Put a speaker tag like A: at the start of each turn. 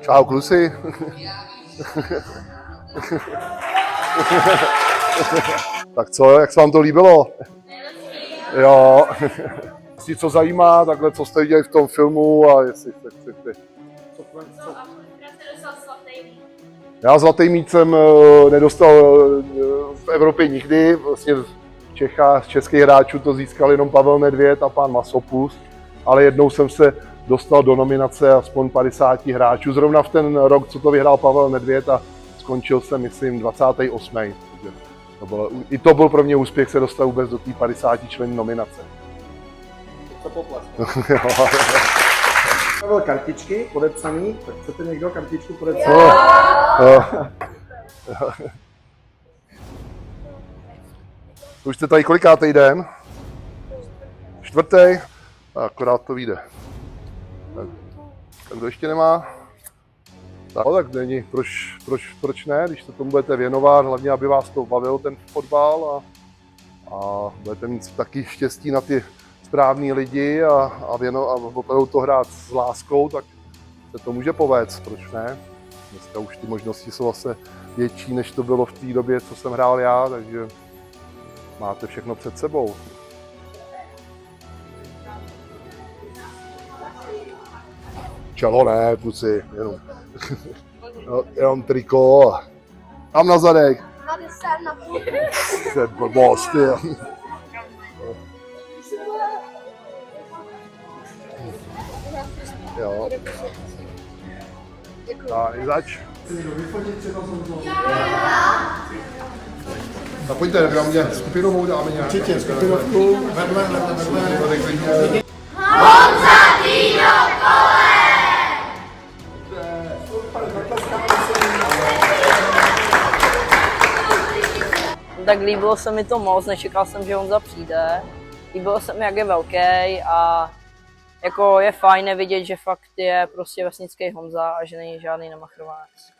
A: Čau, kluci. Tak co, jak se vám to líbilo? Jo. Jestli co zajímá, takhle, co jste viděli v tom filmu a jestli chcete. Já zlatý mít jsem nedostal v Evropě nikdy. Vlastně v Čechách, z českých hráčů to získal jenom Pavel Nedvěd a pan Masopust, ale jednou jsem se dostal do nominace aspoň 50 hráčů. Zrovna v ten rok, co to vyhrál Pavel Nedvěd, a skončil jsem, myslím, 28. I to byl pro mě úspěch se dostat vůbec do té 50 členů nominace.
B: To poplesk. Pavel kartičky podepsaný, tak chcete někdo kartičku podepsanou?
A: Už jste tady kolikátej den? Čtvrtý? Akorát to vyjde. Tak kdo ještě nemá? Tak není. Proč ne, když se tomu budete věnovat, hlavně aby vás to bavil ten fotbal a budete mít taky štěstí na ty správný lidi a opravdu to hrát s láskou, tak se to může povést, proč ne? Dneska už ty možnosti jsou zase větší, než to bylo v té době, co jsem hrál já, takže máte všechno před sebou. Čelo ne, kluci, jenom triko. Tam na zadek. To je blbost, ty. Jo. Tak, zač. Tak pojďte, na mě skupinovou dáme nějak.
B: Určitě, skupinovku, vedle.
C: Honza Dino Kole!
D: Tak líbilo se mi to moc, nečekal jsem, že Honza přijde. Líbilo se mi, jak je velký a jako je fajn vidět, že fakt je prostě vesnický Honza a že není žádný namachrovánec.